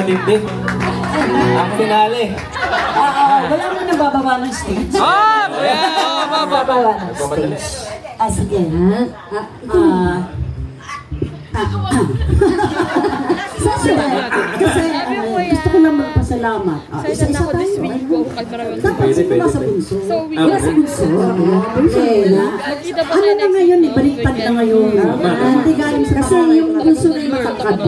matindi. Ang finale. Wala na nabababa ng stage. Babawa ng stage. Sige ha. Kasi gusto ko lang magpasalamat. Isa-isa tayo. Dapat simula sa bunso. Wala sa bunso. Ano na ngayon, baliktad na ngayon. Hindi galing sa kasi yung bunso na yung matangkad.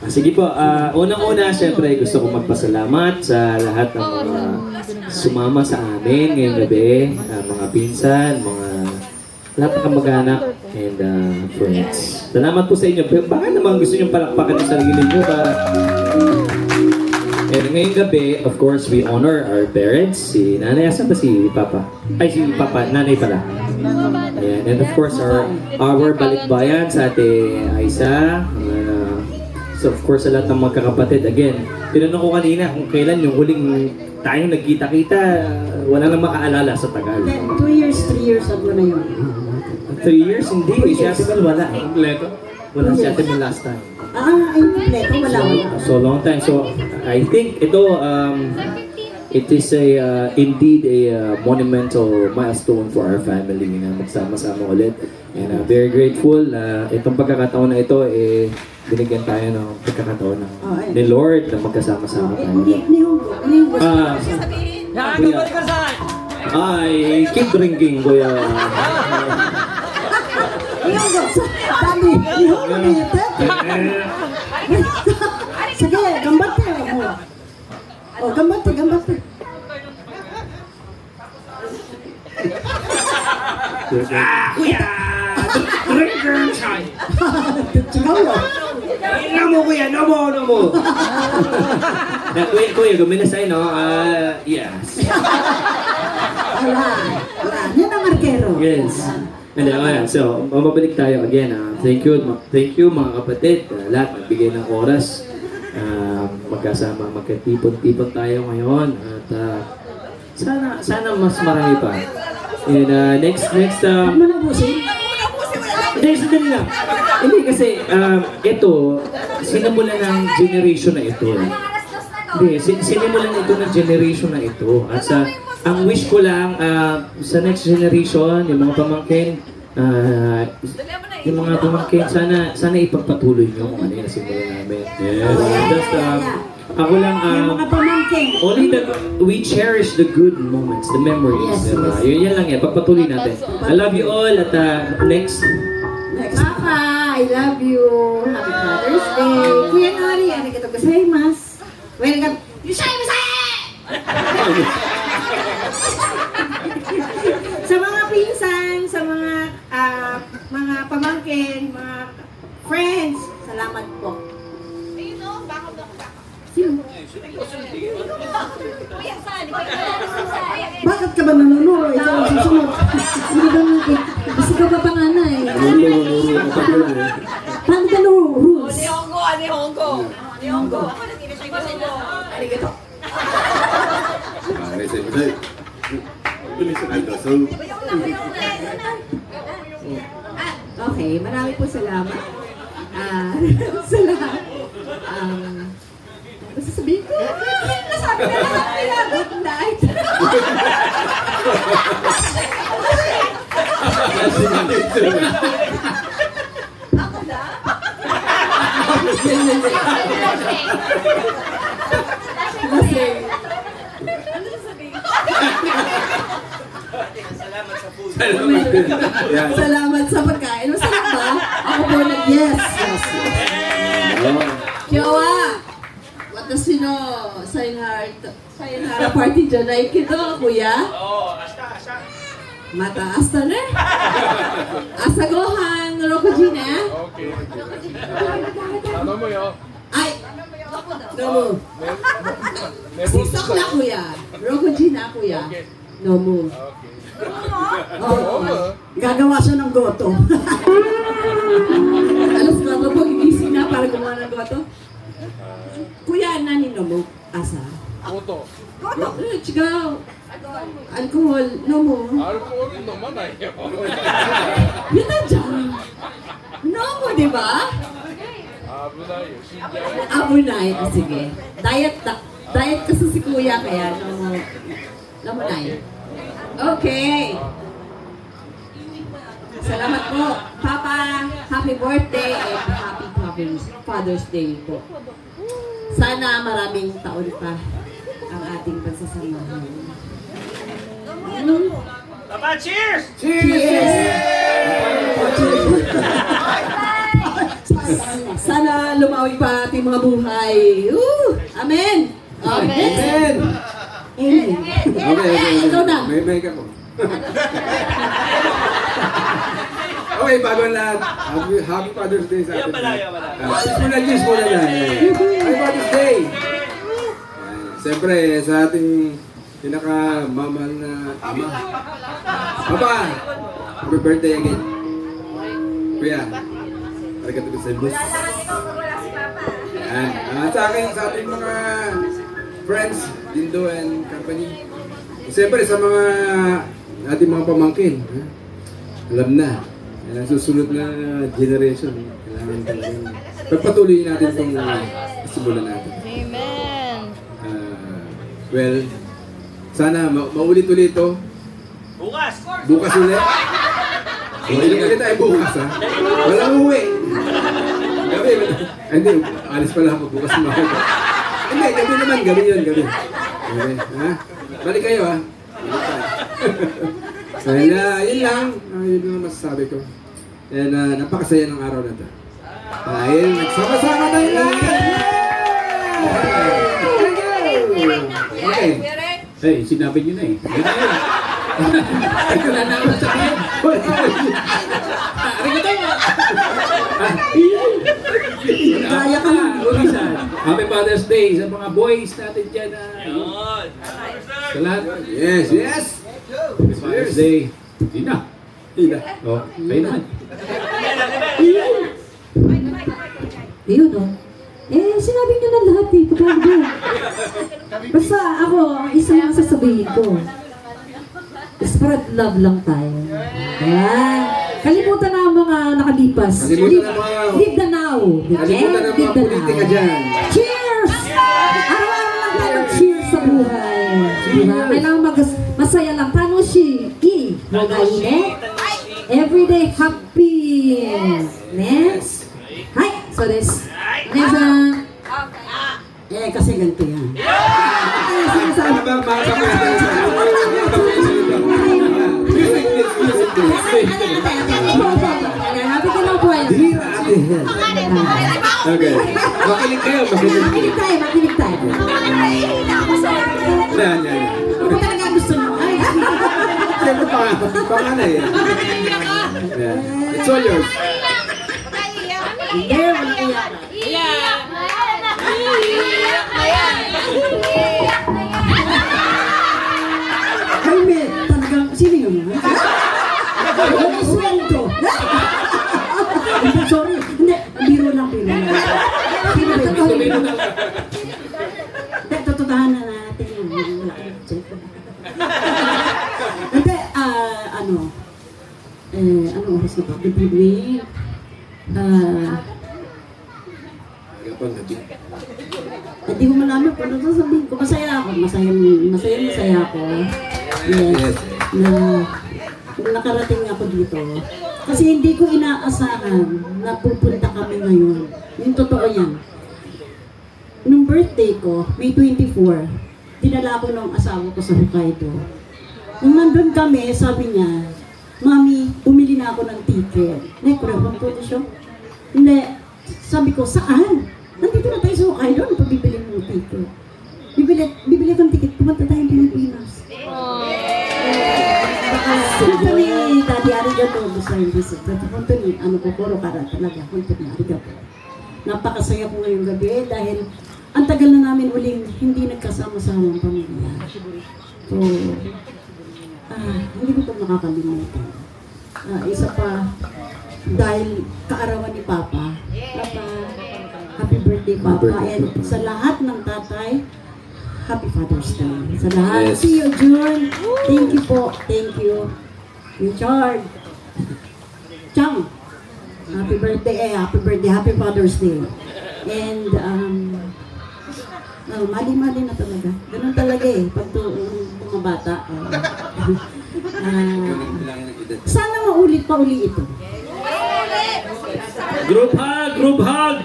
Sige po, unang-una, siyempre gusto kong magpasalamat sa lahat ng mga sumama sa amin ngayong gabi, mga pinsan, mga lahat ng kamag-anak and friends. Salamat po sa inyo. Baka naman gusto nyo palakpakan ng sarili nyo para... And ngayong gabi, of course, we honor our parents. Si nanay, asan ba si Papa? Ay, si Papa, nanay pala. Ayan. And of course, our balikbayan sa ate Aisa. So of course, sa lahat ng magkakapatid. Again, tinanong ko kanina kung kailan yung huling tayong nagkita-kita. Wala nang makaalala sa tagal. 2 years ago na yun. 3 years? Hindi. Si Ate Mel wala. Kompleto? Wala si Ate Mel last time. Kompleto, wala. So long time. So I think ito, it is indeed a monumental milestone for our family na magsama-sama ulit. And very grateful na itong pagkakataon na ito, binigyan tayo ng pagkakataon ni Lord na magkasama-sama tayo. Ay, keep drinking, kuya. Sige, gambate mo. Oh, gambate. Kuya! Drinker shy! Sigaw yun. Namo, kuya! Namo! Kuya, guminasay, no? Yes. Wala. Yan ang markero. Yes. So, mababalik tayo again. Thank you mga kapatid. Lahat nagbigay ng oras. Magkasama, magkatipon-tipon tayo ngayon. At sana mas marami pa. And next, Ano na busin? sandali lang. Hindi kasi, ito, sinimulan ng generation na ito. Hindi, sinimulan ito ng generation na ito. At ang wish ko lang, sa next generation, yung mga pamangkin, sana ipagpatuloy nyo kung ano yung nasimulan namin. Yes. Just, ako lang, Yung mga pamangkin. only we cherish the good moments, the memories. Yes, Diba? yes. Yan lang yan, pagpatuloy natin. I love you all at next. Papa, I love you. Happy Father's Day. Kuya Nori, arigatou gozaimasu. Welcome. Sa mga pinsan, sa mga pamangkin, mga friends, salamat po. Sino? Bakit ka ba nanonood? Ito ang susunod. Hindi ba natin? Gusto ka ba panganay? Paano ka rules? Nihongo. Arigato. Okay, marami po salamat. Sa lahat. Basta sabihin ko, nasabi na lahat nila. Good night. Ako na? Lasing. Ano sasabihin? Salamat sa pagkain. Masarap ba? Ako po yes. Kyowa! Watashi no sayonara party janai kedo, kuya? Mata asta ne? Asa gohan 6 時ね。頼むよ。Ay! Nomu. 6 o'clock, kuya. 6 時na, kuya. Nomu. Oo. Gagawa siya ng goto. Alas 4 po, gigising na para gumawa ng goto. Kuya, nani nomu? Asa? Goto. Goto? Chigaw. Alcohol, nomu. アルコール飲まないよ。 Yun na dyan. Nomu, di ba? Abunay. Sinjay. Amunay. Sige. Diet kasi si Kuya, kaya Lamunay. Okay. Salamat po. Papa, happy birthday and happy Father's Day po. Sana maraming taon pa ang ating pagsasamahan. Papa, cheers! Cheers! Sana lumawi pa ating mga buhay. Amen! Amen! Amen! Amen. Okay. Ikaw na. May mic ako. Okay, bago ang lahat. Happy Father's Day sa atin. Cheers muna lang. Happy Father's Day! Siyempre, sa ating pinakamamahal na ama. Papa! Happy birthday again. Kuya, arigato gozaimasu. Yan. Sa ating mga friends, Dindo and company. Siyempre, sa mga ating mga pamangkin. Alam na. Susunod na generation. Kailangan talagang pagpatuloy natin itong simulan natin. Amen. Well, sana maulit-ulit ito. Bukas! Bukas ulit. Ilang ulit tayo bukas, ha? Walang uwi. Gabi. Hindi, alis pala ako bukas mahal. Hindi, gabi naman. Gabi yun, gabi. Okay, ha? Balik kayo, ha? Balik tayo. So, yun lang. Yun lang masasabi ko. And napakasaya ng araw na ito. Dahil nagsama-sama tayo lahat! Okay. Hey, sinabi niyo na eh. Yun na yun. Ito na naman sa akin. Kaya ka lang. Ulisan. Happy Father's Day sa mga boys natin dyan. Yun! Sa lahat. Yes, yes! Happy Father's Day. Hindi na. Oh, kayo na. Yun, no? Sinabi niyo na lahat eh. Pagkakado. Basta ako, ang isa lang sasabihin ko. Spread love lang tayo. Ayan. Kalimutan na ang mga nakalipas. Kalimutan na mga... Live the now. Kalimutan na mga politika dyan. Cheers! Araw-araw lang tayo cheers sa buhay. Diba? Kailangan masaya lang. Paano si Ki? Magaine? Everyday happy. Next. Hi! So this. Next kasi ganito yan. Ano ba mga kapatid? Music, please. Happy ka lang po. Okay. Makinig kayo, makinig. Makinig tayo. Yan. Ano talaga gusto nyo? Ay, Siyempre panganay eh. Yan. It's all yours. hindi, wala iyak. Jaime, talagang, sino yun? Ano sweldo? Sorry, hindi, biro lang. Sino ba ito? Hindi, tutudahan na natin yung wala kang check. Hindi, anong oras na ba? Good evening. Hindi ko malaman kung ano sasabihin ko. Masaya ako. Masaya ako. Yes. Na nakarating ako dito. Kasi hindi ko inaasahan na pupunta kami ngayon. Yung totoo yan. Nung birthday ko, May 24, dinala ko ng asawa ko sa Hokkaido. Nung nandun kami, sabi niya, Mami, bumili na ako ng ticket. Nagkurapang po ito siya. Hindi. Sabi ko, saan? Nandito na tayo sa Hokkaido. Ano pabibili mo ng ticket? Bibili akong ticket. Pumunta tayong Pilipinas. Punta ni Daddy Arigato. Gusto yung visit. Punta ni, Kokoro Kara talaga. Punta ni Arigato. Napakasaya ko ngayong gabi dahil ang tagal na namin uling hindi nagkasama-sama ang pamilya. So, hindi ko ito makakalimutan. Isa pa, dahil kaarawan ni Papa. Papa, happy birthday Papa. And sa lahat ng tatay, happy Father's Day. Sa lahat, Yes. see you June. Thank you po. Thank you. Richard. Chang. Happy birthday, happy Father's Day. And, mali-mali na talaga. Ganun talaga eh, pag mga bata. Sana maulit pa uli ito. Group hug! Group hug!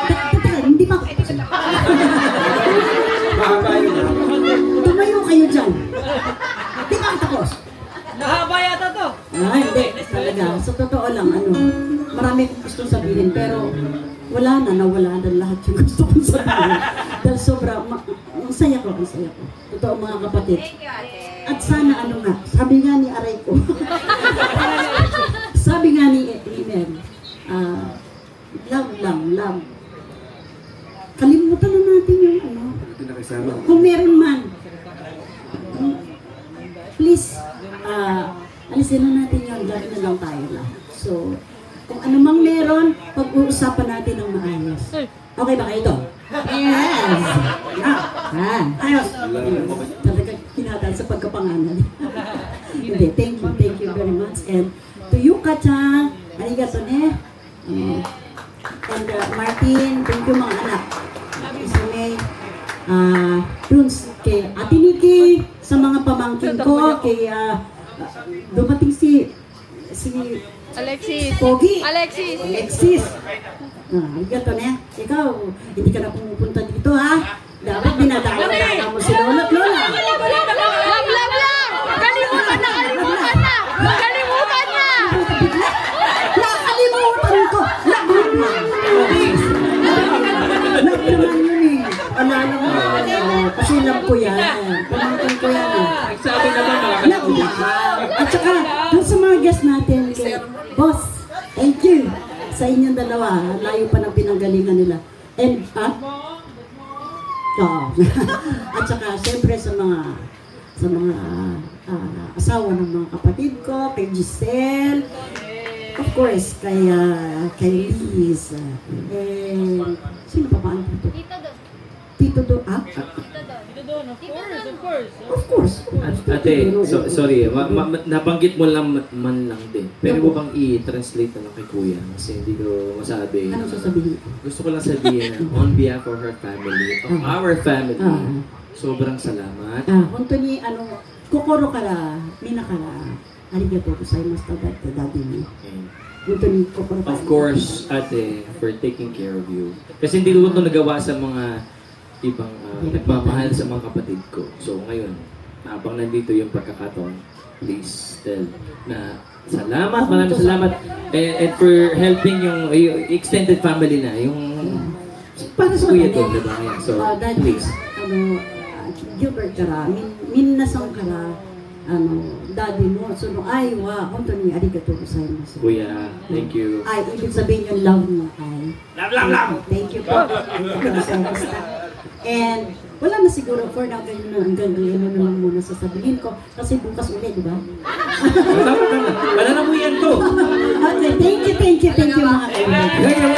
Teka, hindi pa. Tumayo kayo dyan. Di ba tapos? Mahaba yata to. Hindi. Talaga. Sa totoo lang, marami kong gustong sabihin, pero nawala na lahat yung gusto kong sabihin. Dahil ang saya ko. Totoo mga kapatid. At sana sabi nga ni Aray ko, sabi nga ni Amen, love. Kalimutan na natin yung kung meron man, please, alisin na natin yung love na lang tayo lang. So, kung ano mang meron, pag-uusapan natin ng maayos. Okay ba kayo ito? Yes! Ayos! Talaga kinadal sa pagkapangalan. Hindi, thank you very much. And to you, Kachang, arigato ne. And Martin, thank you mga anak. Isa May, dun kay Ate Nikki, sa mga pamangkin ko, kay dumating si Alexis. Pogi. Alexis. Arigato na. Ikaw, hindi ka na pumupunta dito ha. Dapat dinadala mo si Lola at Lola. Love. Kalimutan na. Nakalimutan ko. Love naman yun eh. Alala mo. Kasi love ko yan. Pamangkin ko yan eh. Sabi naman mga Love na. At saka, dun sa mga guests natin, kay Boss, thank you sa inyong dalawa. Layo pa ng pinanggalingan nila. And, at saka, syempre sa mga asawa ng mga kapatid ko, kay Giselle, of course, kay Liz, and sino pa ba ang dito? Tito Do, Of course. Ate, sorry, nabanggit mo lang man lang din. Pero mo bang i-translate na lang kay Kuya? Kasi hindi ko masabi. Anong sasabihin? Gusto ko lang sabihin na on behalf of her family, of our family, sobrang salamat. Honto ni, kokoro kara, mina kara, arigato gozaimasu daddy ni. Honto ni kokoro kara. Of course, ate, for taking care of you. Kasi hindi ko ito nagawa sa mga ibang nagmamahal sa mga kapatid ko. So ngayon, habang nandito yung pagkakataon, please tell na salamat, maraming salamat. And for helping yung extended family na, yung para sa kuya to, diba? Ayan. So, please. Gilbert kara, minnasang kara, daddy mo, so ay, honto ni arigato gozaimasu. Kuya, thank you. Ay, ibig sabihin yung love mo ay. Love. Thank you po. And wala na siguro for now, hanggang ngayon na lang muna sasabihin ko. Kasi bukas ulit, di ba? Wala na mo yan to. Okay, thank you mga kaibigan.